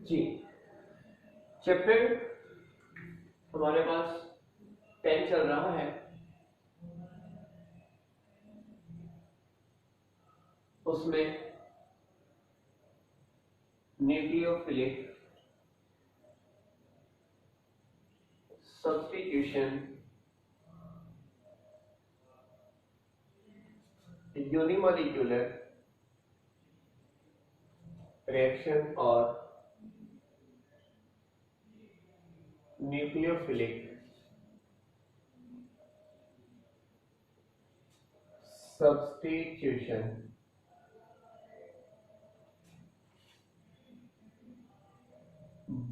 जी, chapter हमारे पास 10 चल रहा है। उसमें न्यूक्लियोफिलिक सब्स्टिट्यूशन, यूनिमॉलिक्यूलर रिएक्शन और न्यूक्लियोफिलिक सब्स्टिट्यूशन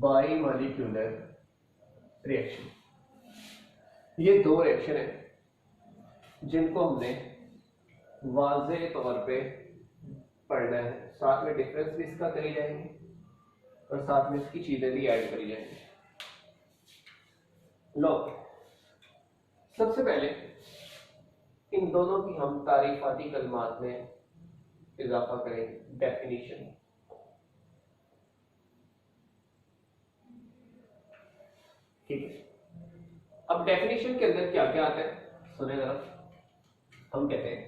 बाइमॉलिक्यूलर रिएक्शन, ये दो रिएक्शन है जिनको हमने वाज़े तौर पे पढ़ना है। साथ में डिफरेंस भी इसका करी जाएंगे और साथ में इसकी चीजें भी ऐड करी जाएंगी। लो, सबसे पहले इन दोनों की हम तारीफाती कलमात में इजाफा करेंगे। डेफिनेशन, ठीक है। अब डेफिनेशन के अंदर क्या क्या आता है सुने जरा। हम कहते हैं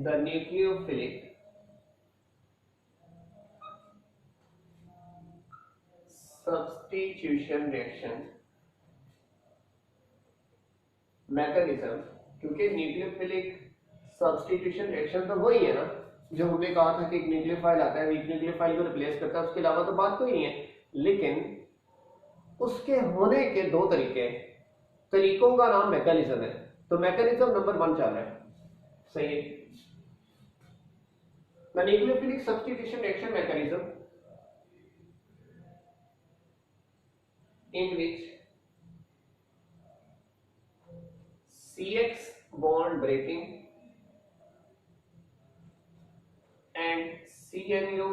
the nucleophilic substitution reaction mechanism, क्योंकि न्यूक्लियोफिलिक सब्स्टिट्यूशन रिएक्शन तो वही है ना जो हमने कहा था कि एक न्यूक्लियोफाइल आता है, एक न्यूक्लियोफाइल को रिप्लेस करता है, उसके अलावा तो बात कोई नहीं है। लेकिन उसके होने के दो तरीकों का नाम मैकेनिज्म है। तो मैकेनिज्म नंबर 1 चल रहा है, सही है। The nucleophilic substitution reaction mechanism in which CX bond breaking and CNU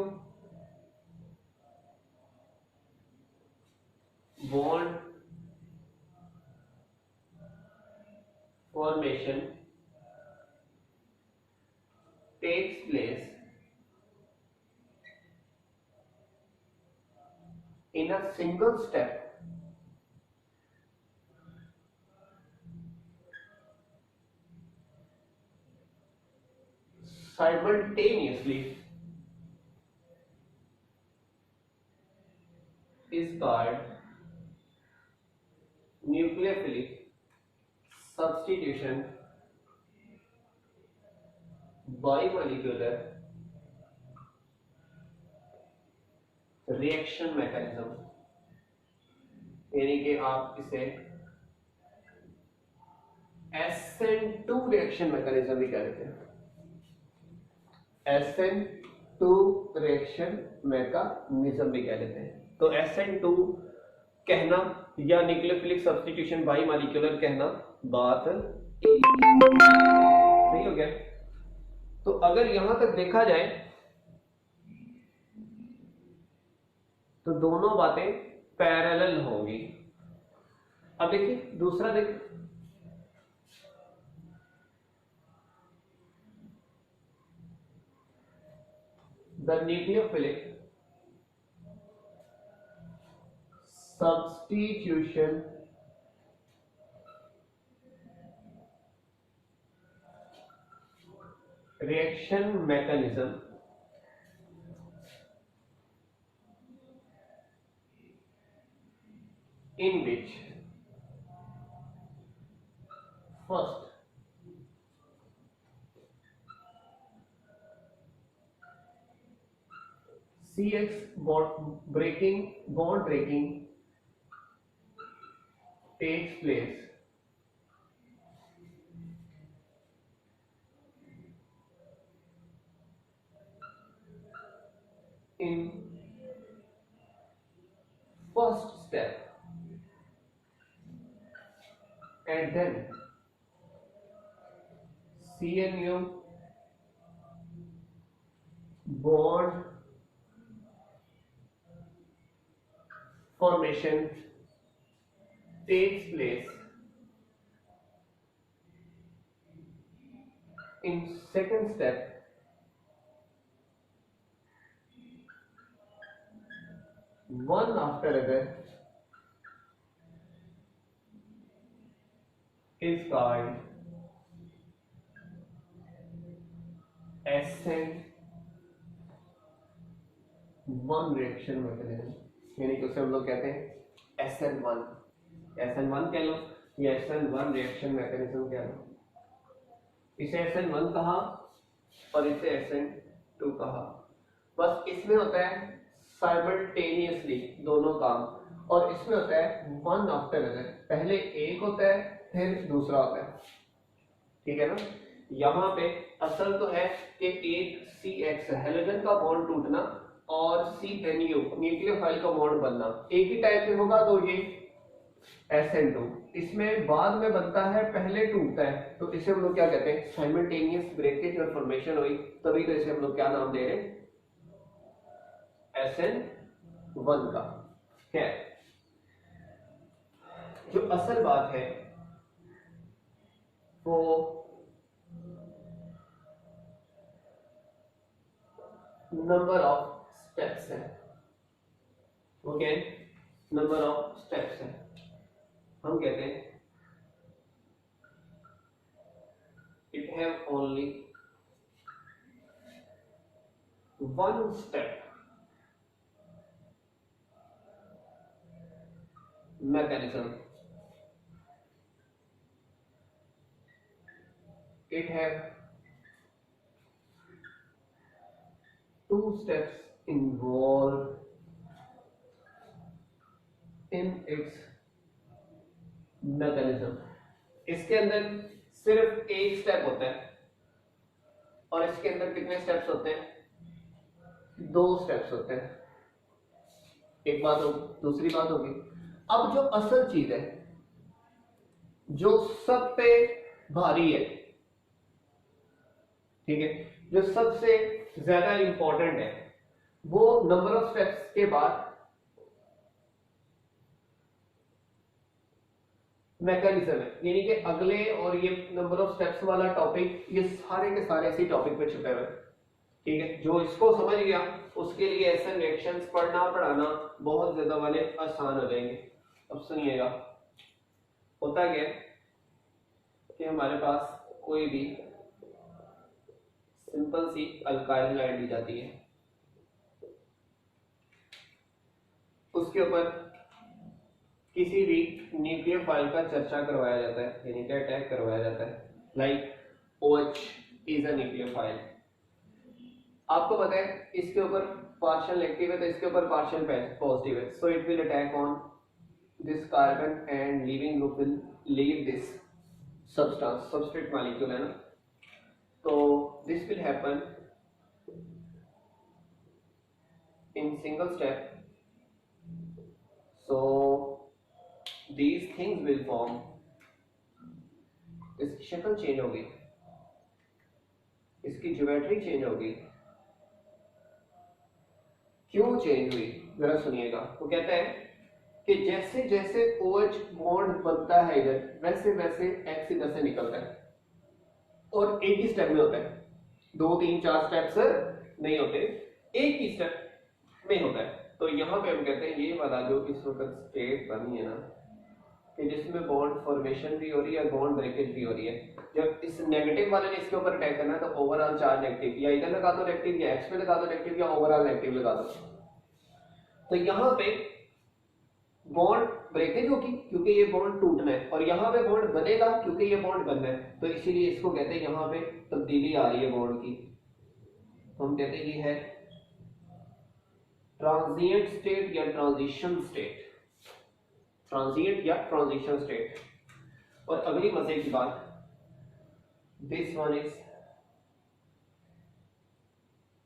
bond formation takes place in a single step simultaneously is called nucleophilic substitution bimolecular reaction mechanism. यानी कि आप इसे SN2 रिएक्शन मैकेनिज्म भी कह देते हैं। SN2 reaction mechanism भी कह देते हैं। तो SN2 कहना या न्यूक्लियोफिलिक सब्स्टिट्यूशन बाइमॉलिक्यूलर कहना बात सही हो गया। तो अगर यहां तक देखा जाए तो दोनों बातें पैरेलल होंगी। अब देखिए दूसरा देखिए, the nucleophilic substitution reaction mechanism in which first CX bond breaking takes place in first step and then CNU bond formation takes place in second step one after other is called SN1 reaction mechanism, यानी कि उसे हम लोग कहते हैं SN1, SN1 कह लो या SN1 reaction mechanism कह लो। इसे SN1 कहा और इसे SN2 कहा। बस इसमें होता है साइमल्टेनियसली दोनों काम, और इसमें होता है वन आफ्टर अदर, पहले एक होता है फिर दूसरा होता है, ठीक है ना। यहाँ पे असल तो है कि एक CX हैलोजन का बॉन्ड टूटना और CNU न्यूक्लियोफाइल का बॉन्ड बनना एक ही टाइप में होगा, तो ये SN2। इसमें बाद में बनता है, पहले टूटता है, तो इसे हम लोग क्या कहते हैं, साइमल्टेनियस ब्रेकेज और फॉर्मेशन हुई, तभी तो इसे हम लोग क्या नाम दे रहे हैं, SN1 का। क्या जो असल बात है वो नंबर ऑफ स्टेप्स है, ओके, नंबर ऑफ स्टेप्स है। हम कहते हैं it have only one step mechanism, it have two steps involved in its mechanism। इसके अंदर सिर्फ एक स्टेप होता है और इसके अंदर कितने स्टेप्स होते हैं, दो स्टेप्स होते हैं। एक बात हो, दूसरी बात होगी, अब जो असल चीज है जो सब पे भारी है, ठीक है, जो सबसे ज्यादा इंपॉर्टेंट है, वो नंबर ऑफ स्टेप्स के बाद मैकेनिज्म है, यानी कि अगले और ये नंबर ऑफ स्टेप्स वाला टॉपिक, ये सारे के सारे इसी टॉपिक पे छुपे हुए, ठीक है। जो इसको समझ गया उसके लिए ऐसे रिएक्शंस पढ़ना पढ़ाना बहुत ज्यादा वाले आसान हो जाएंगे। अब सुनिएगा, होता क्या कि हमारे पास कोई भी सिंपल सी अल्काइल लाइन दी जाती है, उसके ऊपर किसी भी न्यूक्लियोफाइल का चर्चा करवाया जाता है, यानी कि अटैक करवाया जाता है, like OH is a nucleophile. आपको पता है इसके ऊपर पार्शियल नेगेटिव है तो इसके ऊपर पार्शियल पॉजिटिव है, so it will attack on this carbon and leaving group will leave this substance, substrate molecule है ना, तो this will happen in single step, so these things will form, इसकी शक्ल चेंज होगी, इसकी ज्योमेट्री चेंज होगी। क्यों चेंज हुई जरा सुनिएगा। वो कहता है कि जैसे जैसे OH बॉन्ड बनता है इधर, वैसे वैसे X इधर से निकलता है और एक ही स्टेप में होता है, 2 3 4 स्टेप्स नहीं होते, एक ही स्टेप में होता है। तो यहाँ पे हम कहते हैं ये वाला जो इस वक्त स्टेट बनी है ना, कि जिसमें बॉन्ड फॉर्मेशन भी हो रही है, बॉन्ड ब्रेकेज भी हो रही है, जब इस नेगेटिव वाले ने इसके ऊपर अटैक करना है तो ओवरऑल चार्ज नेगेटिव, या इधर लगा दो नेगेटिव, या एक्स में लगा दो नेगेटिव, या ओवरऑल नेगेटिव लगा दो। तो यहाँ पे बॉन्ड ब्रेकेज होगी क्योंकि ये बॉन्ड टूटना है, और यहाँ पे बॉन्ड बनेगा क्योंकि ये बॉन्ड बनना है, तो इसीलिए इसको कहते हैं यहाँ पे तब्दीली आ रही है बॉन्ड की, तो हम कहते हैं ये है ट्रांजिएंट स्टेट या ट्रांजिशन स्टेट, ट्रांजिएंट या ट्रांजिशन स्टेट। और अगली मजे की बात, this one is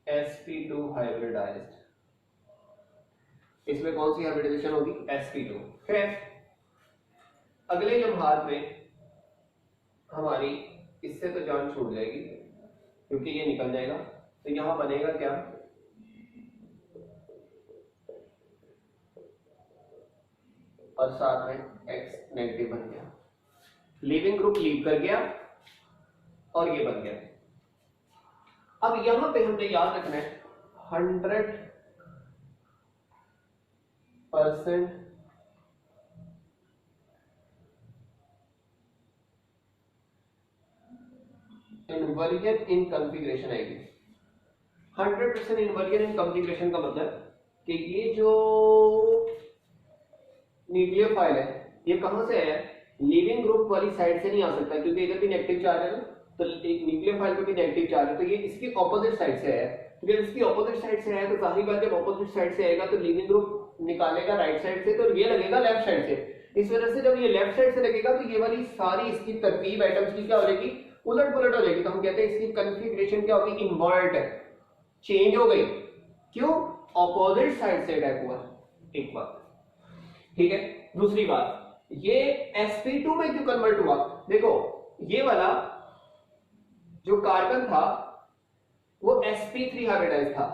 sp2 hybridised, इसमें कौन सी हाइब्रिडाइजेशन होगी, sp2। फिर अगले लम्हात में हमारी इससे तो जान छूट जाएगी क्योंकि ये निकल जाएगा, तो यहां बनेगा क्या, और साथ में X नेगेटिव बन गया, लीविंग ग्रुप लीव कर गया और ये बन गया। अब यहां पे हमने याद रखना है 100 परसेंट इनवर्जन इन कॉन्फ़िगरेशन आएगी। 100% इनवर्जन इन कॉन्फ़िगरेशन का मतलब कि ये जो न्यूक्लियोफाइल है ये कहां से आया है, लीविंग ग्रुप वाली साइड से नहीं आ सकता, क्योंकि इधर भी नेगेटिव चार्ज है ना, तो एक न्यूक्लियोफाइल पे भी नेगेटिव चार्ज है, तो ये इसकी ऑपोजिट साइड से आया है। तो जब इसकी ऑपोजिट साइड से आया तो जाहिर बात है जब ऑपोजिट साइड से आएगा तो लीविंग ग्रुप निकालेगा राइट साइड से, तो ये लगेगा लेफ्ट साइड से। इस वजह से जब ये लेफ्ट साइड से लगेगा तो ये वाली सारी इसकी तरतीब एटम्स की क्या हो जाएगी, उलट पुलट हो जाएगी। तो हम कहते हैं इसकी कॉन्फ़िगरेशन क्या होगी, इन्वर्ट है, चेंज हो गई। क्यों, ऑपोजिट साइड से अटैक हुआ। एक बात ठीक है। दूसरी बात, ये sp2 में क्यों कन्वर्ट हुआ, देखो ये वाला जो कार्बन था वो sp3 हाइब्रिडाइज था।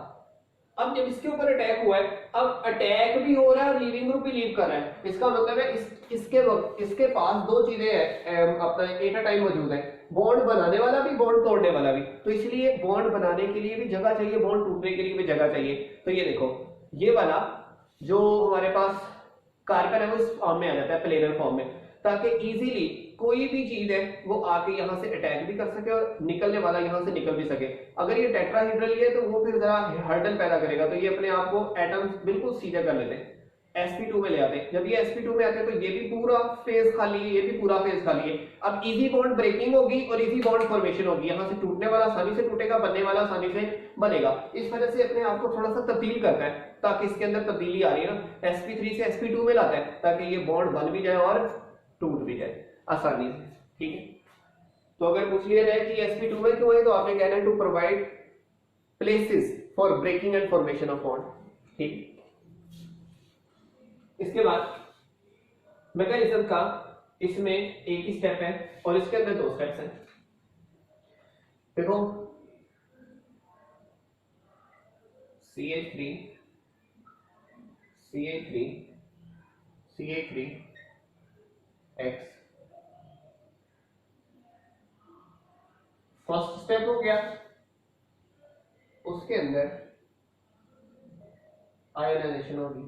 अब जब इसके ऊपर अटैक हुआ है, अब अटैक भी हो रहा है और लीविंग ग्रुप भी लीव कर रहा है, इसका मतलब है इसके पास दो चीजें हैं, अपना एट अ टाइम मौजूद है, बॉन्ड बनाने वाला भी, बॉन्ड तोड़ने वाला भी। तो इसलिए बॉन्ड बनाने के लिए भी जगह चाहिए, बॉन्ड टूटने के लिए भी जगह चाहिए। तो ये देखो ये वाला जो हमारे पास कार्बन है वो इस फॉर्म में आ जाता है, प्लेनर फॉर्म में, ताकि इजीली कोई भी चीज है वो आके यहां से अटैक भी कर सके और निकलने वाला यहां से निकल भी सके। अगर ये टेट्राहेड्रल है तो वो फिर जरा हर्डल पैदा करेगा, तो ये अपने आप को एटम्स बिल्कुल सीधे कर लेते हैं, sp2 में ले आते हैं। जब ये sp2 में आते हैं तो ये भी पूरा फेज खाली है, ये भी पूरा फेज खाली है। अब इजी बॉन्ड ब्रेकिंग होगी और इजी बॉन्ड फॉर्मेशन होगी, यहां से टूटने वाला आसानी से टूटेगा, बनने वाला आसानी से बनेगा। इस वजह से अपने आप को थोड़ा सा तब्दील करता है, ताकि इसके अंदर तब्दीली आ रही है ना, sp3 से sp2 में लाता है ताकि ये बॉन्ड बन भी जाए और टूट भी जाए आसानी से। ठीक है, तो अगर पूछ लिया जाए कि sp2 में क्यों है, तो आपने कहना है to provide places for breaking and formation of bond. ठीक, इसके बाद मैकेनिज्म का इसमें एक ही स्टेप है और इसके अंदर दो स्टेप्स हैं। देखो CH3 CH3 CH3 X, first step हो गया, उसके अंदर आयोनाइजेशन होगी,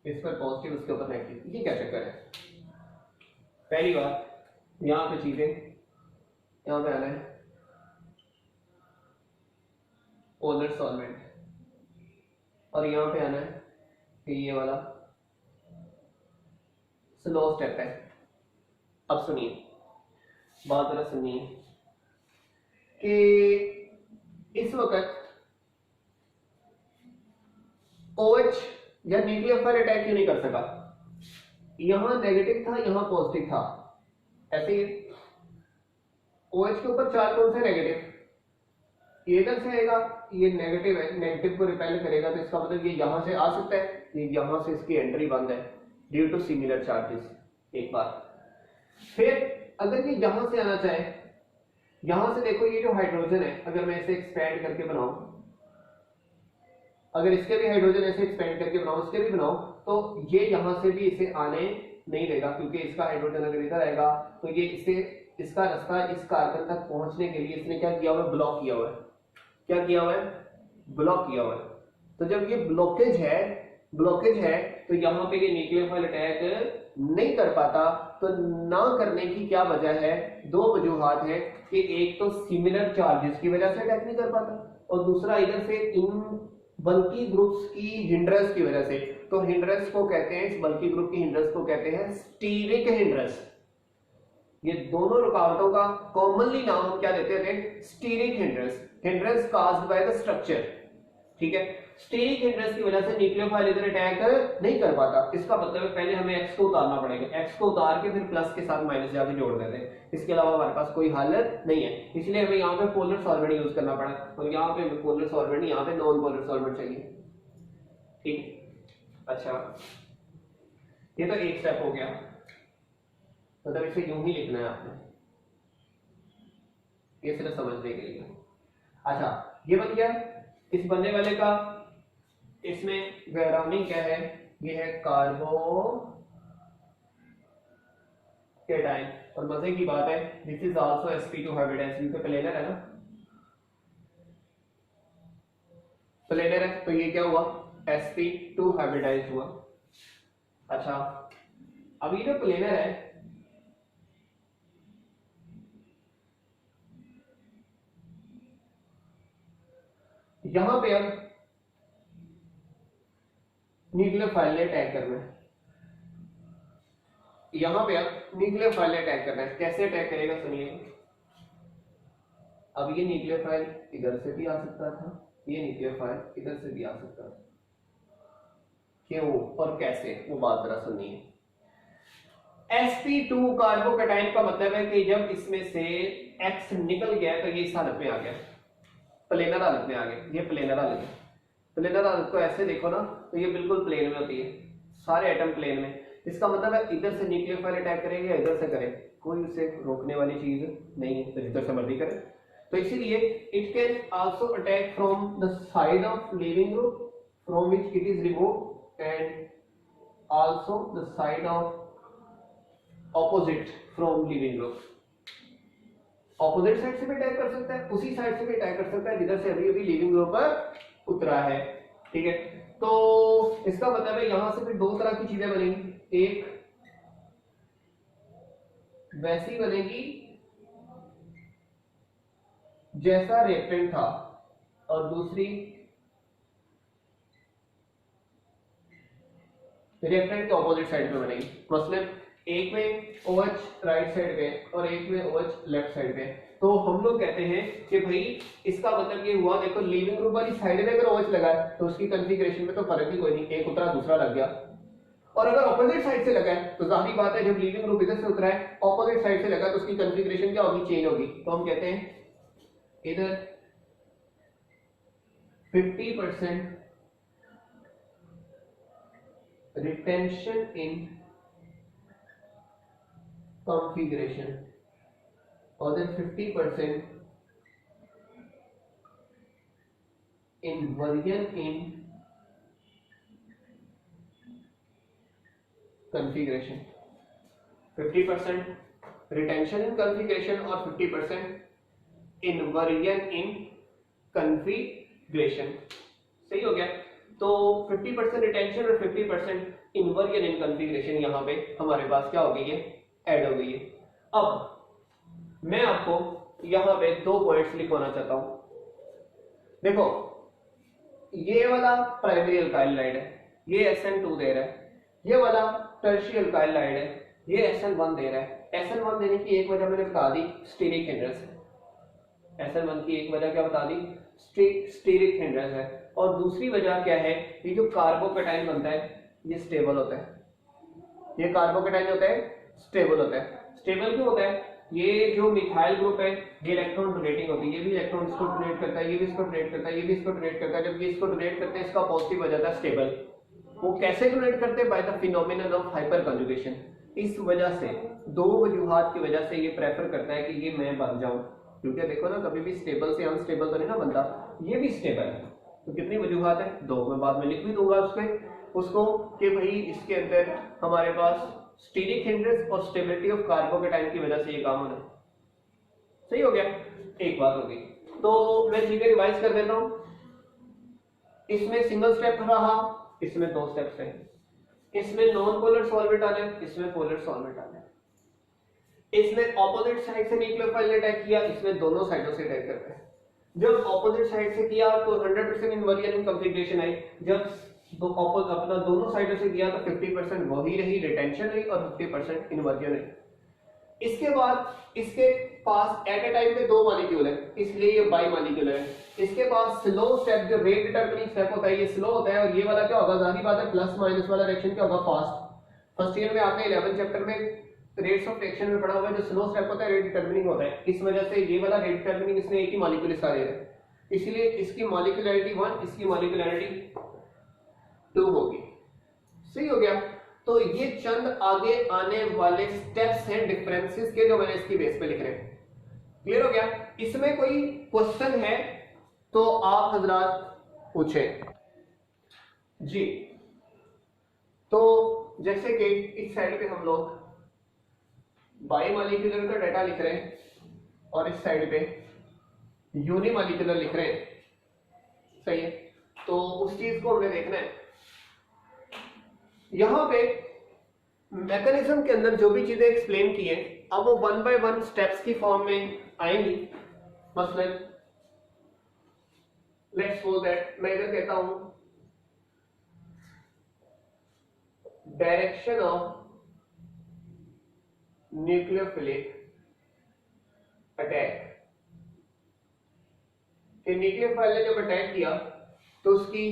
इस पर पॉजिटिव उसके ऊपर नेगेटिव। ये क्या चक्कर है, पहली बात यहां पे चीजें, यहां पे आना है पोलर सॉल्वेंट और यहां पे आना है कि ये वाला स्लो स्टेप है। अब सुनिए, बात जरा सुनिए कि इस वक्त OH या न्यूक्लियोफाइल अटैक क्यों नहीं कर सका, यहां नेगेटिव था यहां पॉजिटिव था, ऐसे ही OH के ऊपर चार्ज कौन सा नेगेटिव, ये इधर से आएगा, ये नेगेटिव है, नेगेटिव को रिपेल करेगा, तो इसका मतलब ये यहां से आ सकता है, ये यहां से इसकी एंट्री बंद है ड्यू टू सिमिलर चार्जेस। एक बार फिर अगर ये यहां से आना चाहे, यहां से देखो ये जो हाइड्रोजन है, अगर मैं इसे एक्सपेंड करके बनाऊं, अगर इसके भी हाइड्रोजन ऐसे एक्सपेंड करके बनाओ, इसके भी बनाओ, तो ये यहां से भी इसे आने नहीं देगा, क्योंकि इसका हाइड्रोजन अगर इधर आएगा तो ये इसे इसका रास्ता इस कार्बन तक पहुंचने के लिए इसने क्या किया हुआ है, ब्लॉक किया हुआ है। क्या किया हुआ है, ब्लॉक किया हुआ है। तो जब ये ब्लॉकेज है तो यहां पे ये न्यूक्लियोफाइल अटैक नहीं कर पाता। तो ना करने की क्या वजह है, दो वजूहात है कि एक तो सिमिलर चार्जेस की वजह से अटैक नहीं कर पाता और दूसरा इधर से इन बल्की ग्रुप्स की हिंड्रेंस की वजह से। तो हिंड्रेंस को कहते हैं, इस बल्की ग्रुप की हिंड्रेंस को कहते हैं स्टीरिक हिंड्रेंस। ये दोनों रुकावटों का कॉमनली नाम हम क्या देते थे, steric hindrance, hindrance caused by the structure. ठीक है, स्टीरिक हिंड्रेंस की वजह से न्यूक्लियोफाइल इधर अटैक नहीं कर पाता। इसका मतलब है पहले हमें x को उतारना पड़ेगा, x को उतार के फिर प्लस के साथ माइनस जाके जोड़ देते हैं, इसके अलावा हमारे पास कोई हल नहीं है। इसलिए हमें यहाँ पे पोलर सॉल्वेंट यूज करना पड़ा और यहाँ पे पोलर सॉल्वेंट, यहाँ पे नॉन पोलर सॉल्वेंट चाहिए। ठीक, अच्छा ये तो एक स्टेप हो गया, मतलब इसे यूं ही लिखना है आपने, ये सिर्फ समझने के लिए। अच्छा ये बन गया, इस बनने वाले का इसमें ग्रामिंग क्या है, ये है कार्बो केटाइन। और मजे की बात है this is also sp2 hybridise, क्योंकि प्लेनर है ना। प्लेनर है तो ये क्या हुआ, sp2 हाइब्रिडाइज हुआ। अच्छा अब ये जो प्लेनर है यहां पे अब न्यूक्लियोफाइल ने अटैक करना है, यहां पे अब न्यूक्लियोफाइल ने अटैक करना है। कैसे अटैक करेगा सुनिए। अब ये न्यूक्लियोफाइल इधर से भी आ सकता था, ये न्यूक्लियोफाइल इधर से भी आ सकता था, क्यों और कैसे वो बात जरा सुनिए। sp2 कार्बोकैटायन का मतलब है कि जब इसमें से X निकल गया तो ये इस हालत में आ गया, प्लेनर हालत में आ गया। ये प्लेनर हालत है, प्लेनर हालत को ऐसे देखो ना तो ये बिल्कुल प्लेन में होती है, सारे एटम प्लेन में। इसका मतलब है इधर से न्यूक्लियोफाइल अटैक करेंगे या इधर से करे, कोई उसे रोकने वाली चीज नहीं है, तो जिधर से मर्जी करे। तो इसीलिए it can also attack from the side of leaving group from which it is removed and also the side of opposite from leaving group. Opposite side से भी अटैक कर सकता है, उसी साइड से भी अटैक कर सकता है जिधर से अभी अभी लिविंग ग्रुप पर उतरा है। ठीक है, तो इसका मतलब है यहां से फिर दो तरह की चीजें बनेंगी, एक वैसी बनेगी जैसा रेफरेंट था और दूसरी रेफरेंट के ऑपोजिट साइड पे बनेगी। मतलब एक में OH राइट साइड पे और एक में OH लेफ्ट साइड पे। तो हम लोग कहते हैं कि भाई इसका मतलब ये हुआ, देखो लिविंग ग्रुप वाली साइड में अगर OH लगा है तो उसकी कॉन्फ़िगरेशन में तो फर्क ही कोई नहीं, एक उतरा दूसरा लग गया। और अगर ऑपोजिट साइड से लगा है तो जाहिर बात है जब लिविंग ग्रुप इधर से उतरा है ऑपोजिट साइड से लगा तो उसकी कॉन्फ़िगरेशन क्या होगी, चेंज होगी। तो हम कहते हैं इधर 50% retention in configuration और then 50% inversion in configuration। 50% retention in configuration और 50% inversion in configuration। सही हो गया। तो 50% रिटेंशन और 50% इन्वर्जन इन कॉन्फ़िगरेशन यहां पे हमारे पास क्या हो गई है, ऐड हो गई है। अब मैं आपको यहां पे दो पॉइंट्स लिखवाना चाहता हूं। देखो ये वाला प्राइमरी अल्काइल हाइड है, ये SN2 दे रहा है, ये वाला टर्शियरी अल्काइल हाइड है, ये SN1 दे रहा है। SN1 देने की एक वजह मैंने बता दी, स्टीरिक हिंड्रेंस। SN1 की एक वजह क्या बता दी, स्टीरिक हिंड्रेंस है। और दूसरी वजह क्या है, ये जो कार्बोकैटायन बनता है ये स्टेबल होता है, ये कार्बोकैटायन होता है स्टेबल होता है। स्टेबल क्यों होता है, ये जो मिथाइल ग्रुप है ये इलेक्ट्रॉन डोनेटिंग होती है, ये भी इलेक्ट्रॉन इसको डोनेट करता है, ये भी इसको डोनेट करता है, ये भी इसको डोनेट करता है। जब ये इसको डोनेट करते हैं इसका पॉजिटिव हो जाता है स्टेबल। वो कैसे डोनेट करते हैं, by the phenomenon of hyper conjugation. इस वजह से दो वजूहात की वजह से ये प्रेफर करता है कि ये मैं बन जाऊं, क्योंकि देखो ना कभी भी स्टेबल से अनस्टेबल तो नहीं ना बनता, ये भी स्टेबल है। तो कितनी वजूहात है, दो। मैं बाद में लिख भी दूंगा उसको कि भाई इसके अंदर हमारे पास स्टीरिक हिंड्रेंस और स्टेबिलिटी ऑफ कार्बोकैटायन की वजह से ये काम होना है। सही हो गया, एक बात हो गई। तो मैं चीजें रिवाइज कर देता हूं। इसमें सिंगल स्टेप रहा, इसमें दो स्टेप्स हैं। इसमें नॉन पोलर सॉल्वेंट आना है, इसमें पोलर सॉल्वेंट आना है। इसमें ऑपोजिट साइड से न्यूक्लियोफाइल ने अटैक किया, इसमें दोनों साइडों से अटैक करता है। जब ऑपोजिट साइड से किया तो 100% इन्वर्जन इन कॉन्फ़िगरेशन आई, जब अपना दोनों साइडों से किया तो 50% वही रही, रिटेंशन रही, और 50% इन्वर्जन रही। इसके बाद इसके पास एट ए टाइम में दो मॉलिक्यूल है, इसलिए ये बाई मॉलिक्यूलर है। इसके पास स्लो स्टेप जो रेट डिटरमिनिंग स्टेप होता है ये स्लो होता है, और ये वाला क्या होगा, जाहिर बात है प्लस माइनस वाला रिएक्शन क्या होगा, फास्ट। फर्स्ट ईयर में आपने 11 चैप्टर में रेट्स ऑफ रिएक्शन में पढ़ा हुआ है, जो स्लो स्टेप होता है रेट डिटरमिनिंग होता है। इस वजह से ये वाला रेट डिटरमिनिंग इसने एक ही मॉलिक्यूल इसका ले रहा है, इसलिए इसकी मॉलिक्यूलरिटी 1, इसकी मॉलिक्यूलरिटी 2 होगी। सही हो गया। तो ये चंद आगे आने वाले स्टेप्स हैं डिफरेंसेस के, जो मैंने इसकी बेस पे लिख रहे हैं। क्लियर हो गया। इसमें कोई क्वेश्चन है तो आप हजरात पूछें जी। तो जैसे कि इस साइड पे हम लोग बायोमॉलिक्यूलर का डाटा लिख रहे हैं और इस साइड पे यूनिमॉलिक्यूलर लिख रहे हैं। सही है। तो उस चीज को हमें देखना है। यहां पे मैकेनिज्म के अंदर जो भी चीजें एक्सप्लेन की है अब वो 1 बाय 1 स्टेप्स की फॉर्म में आएंगी। मसलन लेट्स सपोज दैट मैं इधर कहता हूं डायरेक्शन ऑफ न्यूक्लियोफिलिक अटैक, कि न्यूक्लियोफाइल ने जब अटैक किया तो उसकी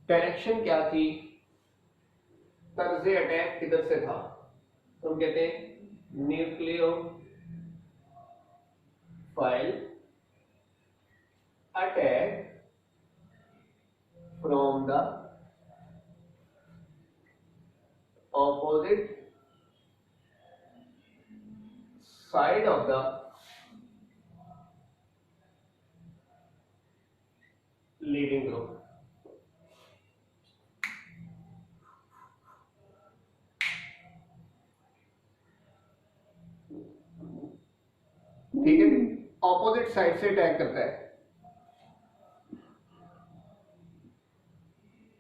डायरेक्शन क्या थी, तर्ज अटैक किधर से था, तो हम कहते हैं nucleophile attack from the opposite side of the leading group. ठीक है, ऑपोजिट साइड से अटैक करता है।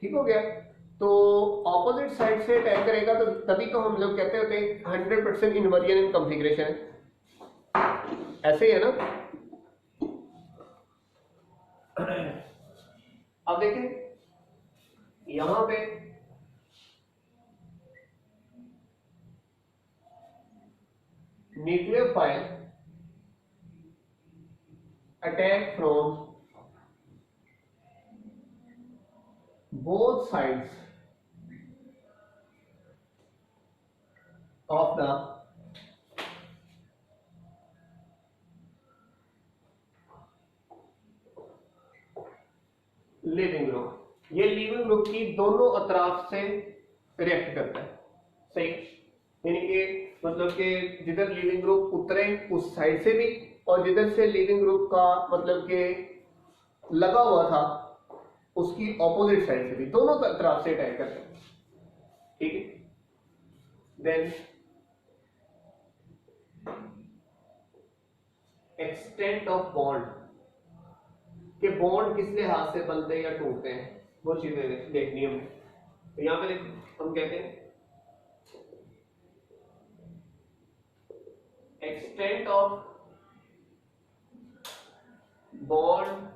ठीक हो गया, तो ऑपोजिट साइड से अटैक करेगा तो तभी तो हम लोग कहते होते हैं 100% इनवर्जन इन कॉन्फ़िगरेशन है, ऐसे ही है ना। अब देखें यहां पे nucleophile attack from both sides of the leaving group. ये लिविंग ग्रुप की दोनों अतराफ से रिएक्ट करता है, सही, यानी कि मतलब कि जिधर लिविंग ग्रुप उतरे उस साइड से भी और जिधर से लिविंग ग्रुप का मतलब कि लगा हुआ था उसकी ऑपोजिट साइड से भी, दोनों तरफ से अटैक करते हैं। ठीक है, देन एक्सटेंट ऑफ बॉन्ड, के बॉन्ड किस लिहाज से बनते हैं या टूटते हैं, वो चीजें देखनी है हमें। तो यहां पे हम कहते हैं extent of bond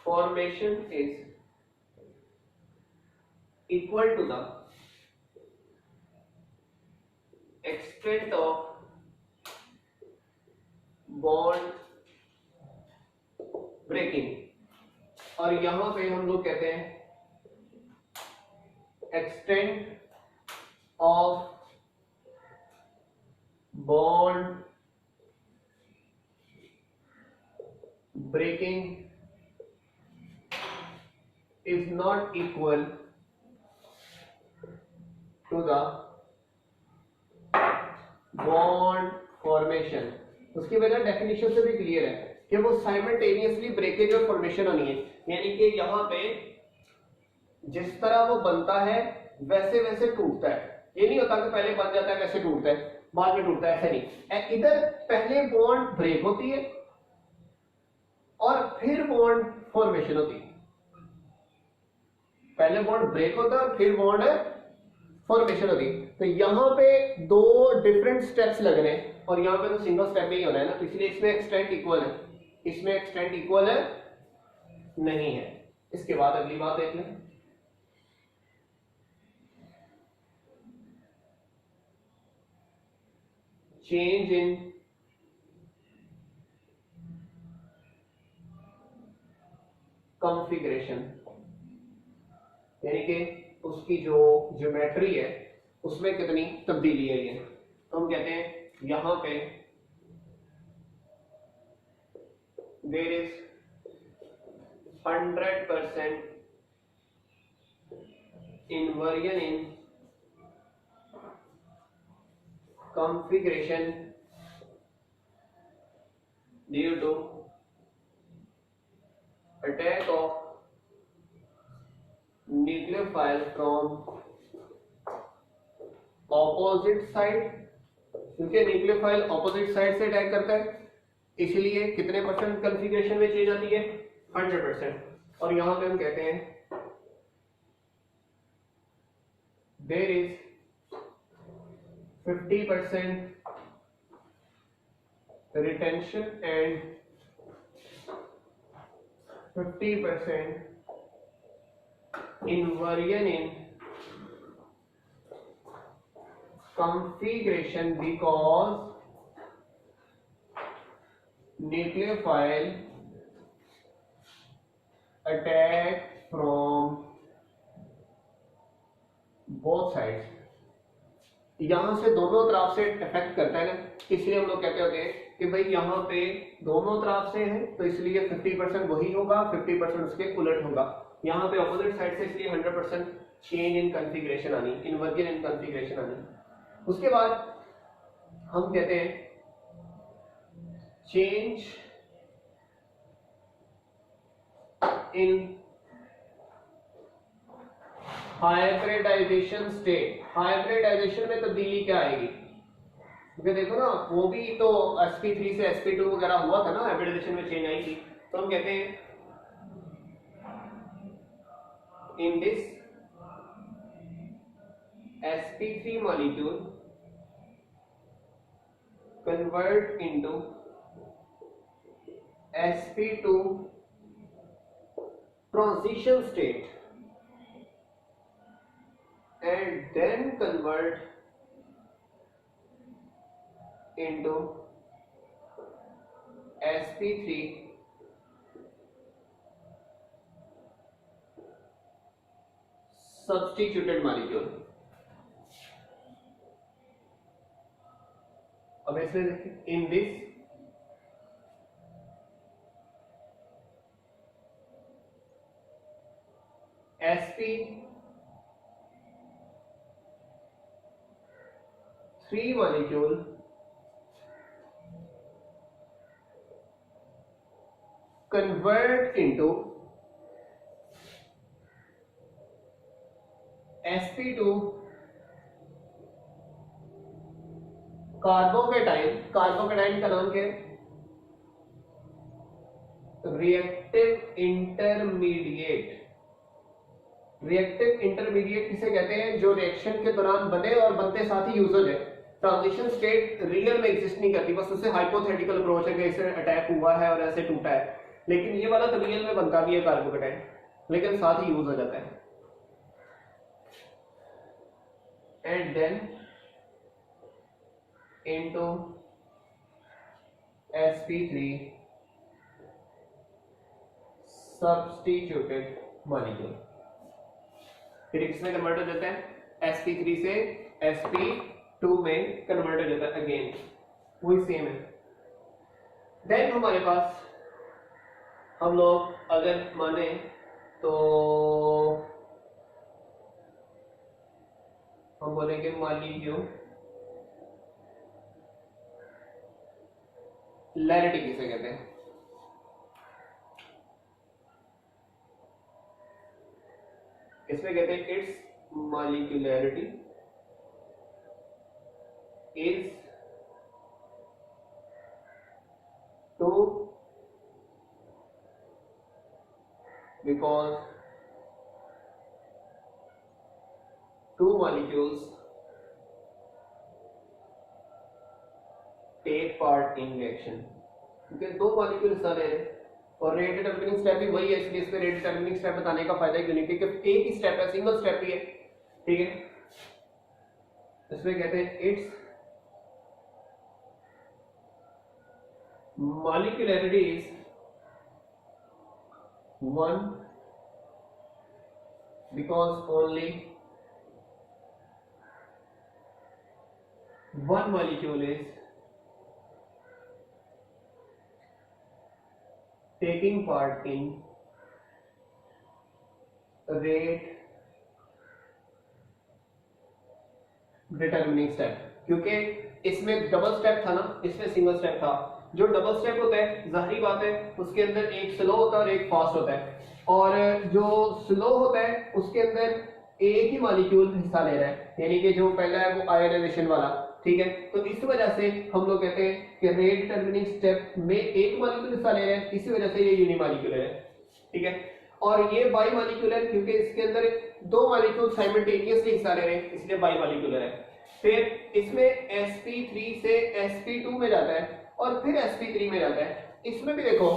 formation is equal to the extent of bond breaking, और यहां पे हम लोग कहते हैं extent of bond breaking is not equal to the bond formation। उसकी वजह डेफिनेशन से भी क्लियर है कि वो साइमल्टेनियसली ब्रेकेज और फॉर्मेशन होनी है, यानी कि यहां पे जिस तरह वो बनता है वैसे वैसे टूटता है। ये नहीं होता कि पहले बन जाता है वैसे टूटता है बाद में टूटता है, ऐसा नहीं। इधर पहले बॉन्ड ब्रेक होती है और फिर बॉन्ड फॉर्मेशन होती है, पहले बॉन्ड ब्रेक होता है और फिर बॉन्ड फॉर्मेशन होती है। तो यहां पे दो डिफरेंट स्टेप्स लग रहे हैं और यहां पे तो सिंगल स्टेप में ही होना है ना, इसलिए इसमें एक्सटेंट इक्वल है, इसमें एक्सटेंट इक्वल है नहीं है। इसके बाद अगली बात देख लें, चेंज इन कॉन्फ़िगरेशन, यानी कि उसकी जो ज्योमेट्री है उसमें कितनी तब्दीली आई है। तो हम कहते हैं यहां पे there is 100% inversion in configuration due to attack of nucleophile from opposite side, क्योंकि न्यूक्लियोफाइल ऑपोजिट साइड से अटैक करता है इसलिए कितने परसेंट कॉन्फ़िगरेशन में चेंज आती है, 100%। और यहां पे हम कहते हैं there is 50% retention and 50% inversion in configuration because nucleophile attack from both sides। यहां से दोनों तरफ से इफेक्ट करता है ना, इसलिए हम लोग कहते होते हैं कि भाई यहाँ पे दोनों तरफ से है तो इसलिए 50% वही होगा, 50% उसके उलट होगा। यहाँ पे ऑपोजिट साइड से इसलिए 100% चेंज इन कॉन्फ़िगरेशन आनी, इन्वर्जन इन कॉन्फ़िगरेशन आनी। उसके बाद हम कहते हैं change in hybridisation state. Hybridisation में तब्दीली क्या आएगी? क्योंकि देखो ना, वो भी तो sp3 से sp2 वगैरह हुआ था ना, हाइब्रिडाइजेशन में चेंज आई थी। तो हम कहते हैं in this sp3 molecule convert into sp2 transition state and then convert into sp3 substituted molecule। अब इसमें देखिए in this sp3 molecule convert into sp2 carbocation. Carbocation का नाम क्या है? Reactive intermediate. रिएक्टिव इंटरमीडिएट किसे कहते हैं? जो रिएक्शन के दौरान बने और बनते साथ ही यूज हो जाए। ट्रांजिशन स्टेट रियल में एग्जिस्ट नहीं करती, बस उससे हाइपोथेटिकल अप्रोच है कि इसे अटैक हुआ है और ऐसे टूटा है, लेकिन ये वाला तो रियल में बनता भी है कार्बोकेटाइन, लेकिन साथ ही यूज हो जाता है। And then into sp3 substituted molecule. फिर किसमें कन्वर्ट हो जाता है? sp3 से sp2 में कन्वर्ट हो जाता है। अगेन वही सेम है। देन हमारे पास हम लोग अगर माने तो हम बोलेंगे मॉलिक्यूल लैरिटी किसे कहते हैं? इसमें कहते हैं it's molecularity is 2 because 2 molecules take part in reaction. क्योंकि 2 मॉलिक्यूल हिस्सा ले रहे हैं और रेट डिटरमिनिंग स्टेप भी वही है, इसलिए इसमें रेट डिटरमिनिंग स्टेप बताने का फायदा क्यों नहीं, क्योंकि एक ही स्टेप है, सिंगल स्टेप ही है। ठीक है, इसमें कहते हैं it's molecularity is 1 because only 1 molecule is taking part in rate determining step। क्योंकि इसमें डबल स्टेप था ना, इसमें सिंगल स्टेप था। जो डबल स्टेप होता है जाहिर बात है उसके अंदर एक स्लो होता है और एक फास्ट होता है, और जो स्लो होता है उसके अंदर एक ही मॉलिक्यूल हिस्सा ले रहा है, यानी कि जो पहला है वो आयोनाइजेशन वाला। ठीक है, तो इस वजह से हम लोग कहते हैं कि रेट डिटरमिनिंग स्टेप में एक मॉलिक्यूल हिस्सा ले रहे हैं, इसी वजह से ये यूनिमॉलिक्यूलर है। ठीक है। और ये बाई मॉलिक्यूलर क्योंकि इसके अंदर दो मॉलिक्यूल साइमल्टेनियसली हिस्सा ले रहे हैं इसलिए बाई मॉलिक्यूलर है। फिर इसमें sp3 से sp2 में जाता है और फिर sp3 में जाता है। इसमें भी देखो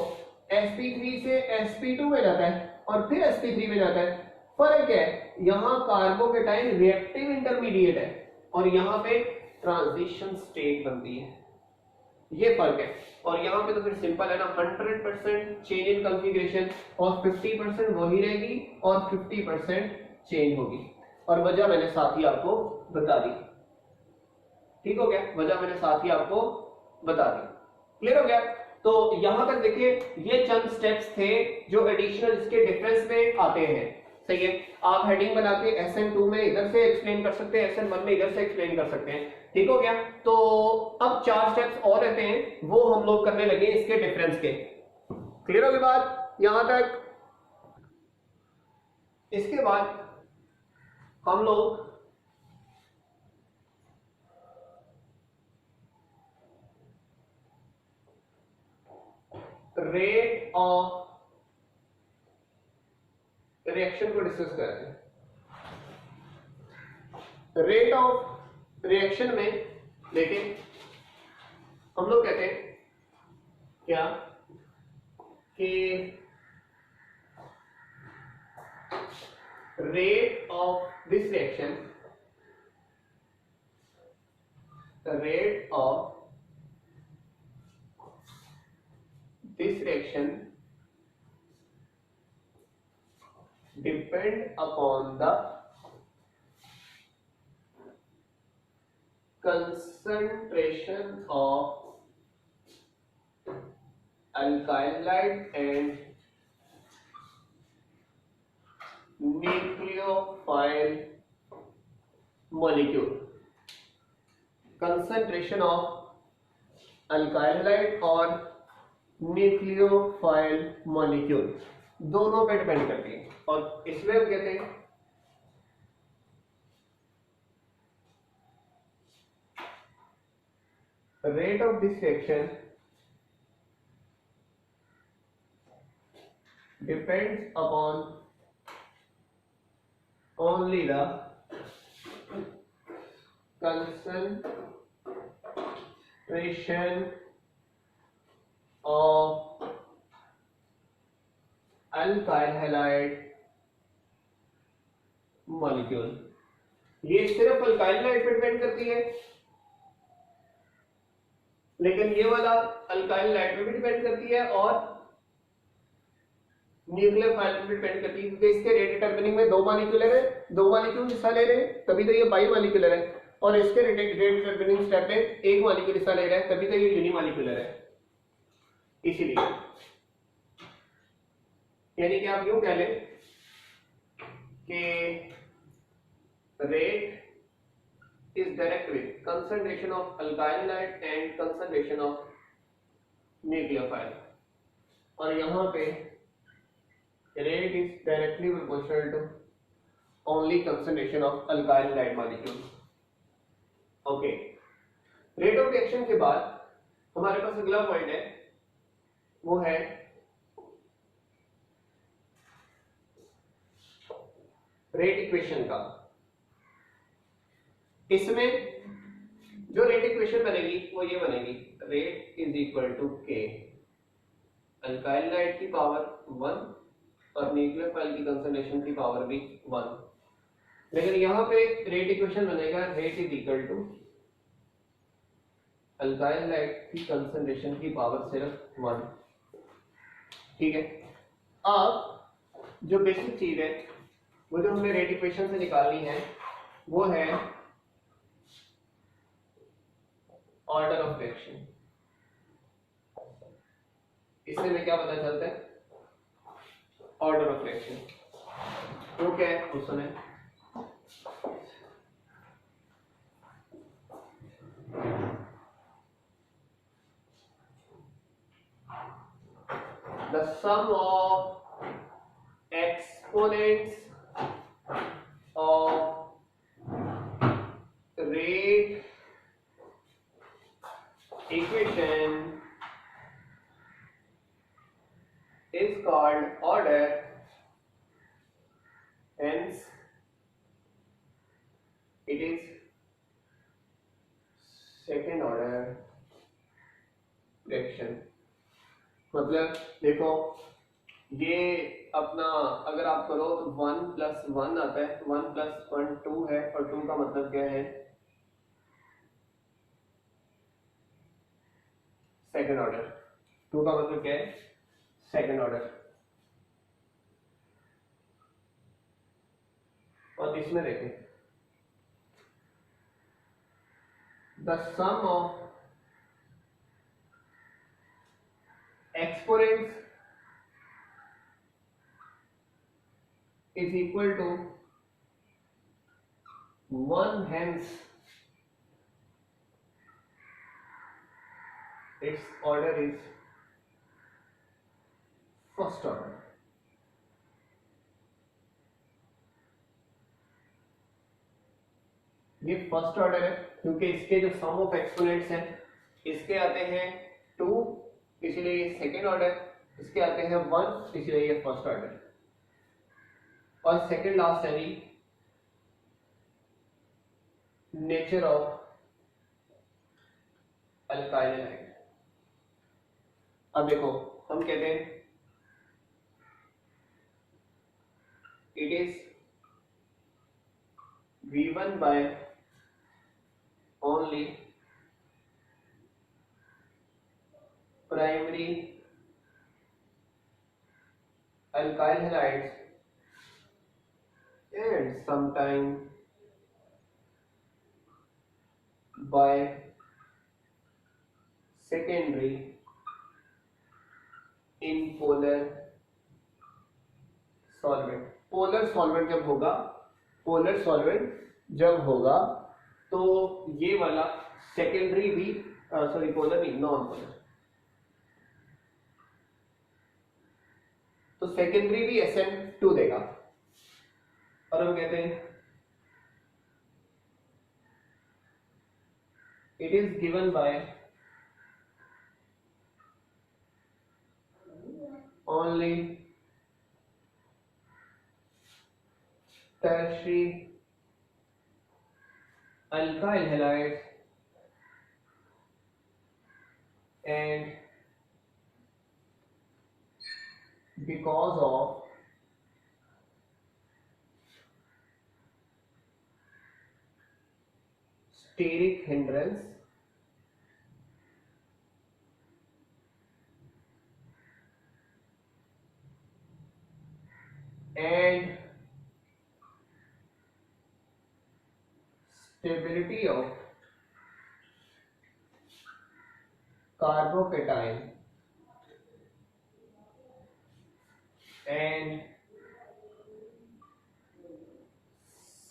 sp3 से sp2 में जाता है और फिर sp3 में जाता है। फर्क है यहाँ कार्बोकेटाइन रिएक्टिव इंटरमीडिएट है और यहाँ पे ट्रांजिशन स्टेट बनती है, ये फर्क है। और यहाँ पे तो फिर सिंपल है ना, 100% चेंज इन कॉन्फ़िगरेशन और 50% वही रहेगी और 50% चेंज होगी। और वजह मैंने साथ ही आपको बता दी, ठीक हो गया, वजह मैंने साथ ही आपको बता दी, क्लियर हो गया। तो यहां तक देखिए ये चंद स्टेप्स थे जो एडिशनल इसके डिफरेंस में आते हैं, सही है। आप हेडिंग बना के SN2 में इधर से एक्सप्लेन कर सकते हैं, SN1 में इधर से एक्सप्लेन कर सकते हैं, ठीक हो गया। तो अब 4 स्टेप्स और रहते हैं वो हम लोग करने लगे इसके डिफरेंस के, क्लियर होगी बात यहां तक। इसके बाद हम लोग रेट ऑफ रिएक्शन को डिस्कस करते हैं। रेट ऑफ रिएक्शन में लेकिन हम लोग कहते हैं क्या कि rate of this reaction, the rate of this reaction depend upon the concentration of alkyl halide and nucleophile molecule, concentration of alkyl halide और न्यूक्लियोफाइल मॉलिक्यूल दोनों पे डिपेंड करती है। और इसमें हम कहते हैं rate of this reaction depends upon only the concentration of alkyl halide molecule, ये सिर्फ अल्काइल हैलाइड पे डिपेंड करती है, लेकिन ये वाला अल्काइल हैलाइड पे भी डिपेंड करती है और न्यूक्लियोफाइल पे डिपेंड करती है, क्योंकि इसके रेट डिटरमिनिंग में दो मॉलिक्यूलर है, दो मॉलिक्यूल हिस्सा ले रहे हैं तभी तो ये बाई मॉलिक्यूलर है, और इसके रेट डिटरमिनिंग स्टेप में एक मॉलिक्यूल हिस्सा ले रहा है तभी तो ये यूनिमॉलिक्यूलर है। इसीलिए यानी कि आप यूं कह लें कि rate is direct with concentration of alkyl halide and concentration of nucleophile, और यहां पे rate is directly proportional to only concentration of alkyl halide molecule. Okay, rate of reaction के बाद हमारे पास अगला पॉइंट है वो है रेट इक्वेशन का। इसमें जो रेट इक्वेशन बनेगी वो ये बनेगी, रेट इज इक्वल टू के अल्काइल हैलाइड की पावर 1 और न्यूक्लियोफाइल की कंसंट्रेशन की पावर भी 1, लेकिन यहां पे रेट इक्वेशन बनेगा rate is equal to alkyl halide की कंसंट्रेशन की पावर सिर्फ 1, ठीक है। अब जो बेसिक चीज है वो जो हमें रेट इक्वेशन से निकालनी है वो है ऑर्डर ऑफ रिएक्शन। इससे हमें क्या पता चलता है, ऑर्डर ऑफ रिएक्शन वो क्या है उस समय the sum of exponents of rate equation is called order, hence it is second order reaction. मतलब देखो ये अपना अगर आप करो तो 1 + 1 आता है, 1 + 1 2 है, और 2 का मतलब क्या है, सेकंड ऑर्डर। 2 का मतलब क्या है, सेकंड ऑर्डर। और इसमें देखें the sum of exponents is equal to 1, hence its order is first order। ये फर्स्ट ऑर्डर है क्योंकि इसके जो सम ऑफ एक्सपोनेंट्स हैं इसके आते हैं 2, इसलिए ये सेकेंड ऑर्डर, इसके आते हैं 1, इसलिए ये फर्स्ट ऑर्डर। और सेकेंड लास्ट है नेचर ऑफ अल्काइल हैलाइड। अब देखो हम कहते हैं it is V1 by only primary alkyl halides and sometime by secondary in polar solvent। Polar solvent जब होगा, पोलर सॉल्वेंट जब होगा तो ये वाला सेकेंडरी भी सॉरी पोलर नहीं, नॉन पोलर, तो सेकेंडरी भी SN2 देगा। और हम कहते हैं it is given by only tertiary alkyl halides and because of steric hindrance and stability of carbocation and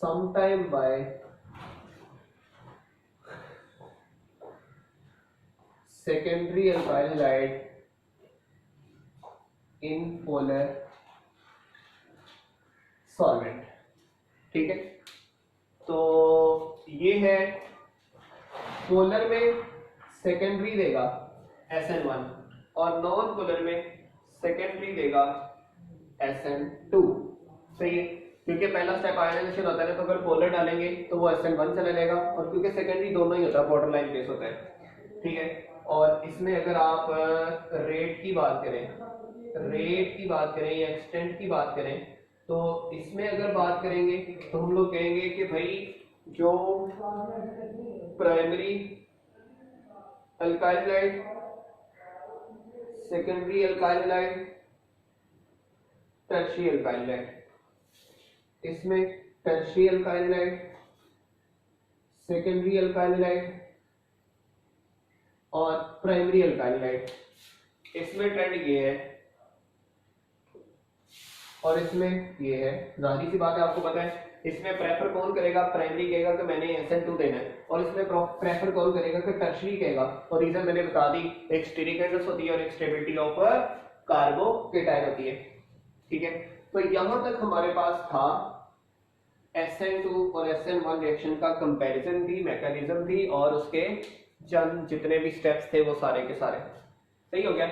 sometime by secondary alkyl halide in polar solvent। ठीक है, तो ये है पोलर में सेकेंडरी देगा SN1 और नॉन पोलर में secondary देगा SN2। सही है, क्योंकि पहला स्टेप आयनाइजेशन होता है, तो अगर पोलर डालेंगे तो वो SN1 चला जाएगा, और क्योंकि सेकेंडरी दोनों ही होता है, बॉर्डर लाइन बेस होता है। ठीक है, और इसमें अगर आप रेट की बात करें, रेट की बात करें या एक्सटेंट की बात करें, तो इसमें अगर बात करेंगे तो हम लोग कहेंगे कि भाई जो primary alkyl halide, secondary alkyl halide, tertiary alkyl halide, इसमें tertiary alkyl halide, secondary alkyl halide और प्राइमरी अल्काइल हैलाइड, इसमें ट्रेंड ये है और इसमें ये है। जाहिर सी बात है, आपको पता है इसमें प्रेफर कौन करेगा, प्राइमरी कहेगा कि मैंने SN2 देना है, और इसमें प्रेफर कौन करेगा कि टर्शियरी कहेगा। और रीजन मैंने बता दी, एक स्टेरिक हिंड्रेंस होती है और एक स्टेबिलिटी ऑफ कार्बोकेटाइन होती है। ठीक है, तो यहां तक हमारे पास था SN2 और SN1 रिएक्शन का कंपैरिजन भी, मैकेनिज्म भी, और उसके जितने भी स्टेप्स थे वो सारे के सारे। सही हो गया।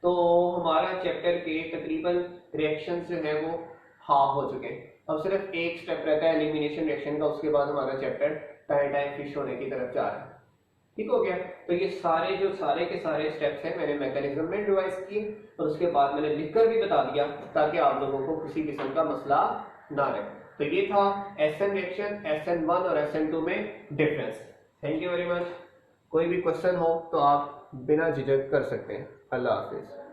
तो हमारा चैप्टर के तकरीबन रिएक्शन जो है वो हाफ हो चुके हैं। अब सिर्फ एक स्टेप रहता है एलिमिनेशन रिएक्शन का, उसके बाद हमारा चैप्टर टाइम फिश होने की तरफ जा रहा है। ठीक हो गया। तो ये सारे के सारे स्टेप्स हैं मैंने मैकेनिज्म में रिवाइज किए और उसके बाद मैंने लिखकर भी बता दिया ताकि आप लोगों को किसी किस्म का मसला ना रहे। तो ये था SN रिएक्शन, SN1 और SN2 में difference. Thank you very much. कोई भी क्वेश्चन हो तो आप बिना झिझक कर सकते हैं। अल्लाह हाफिज।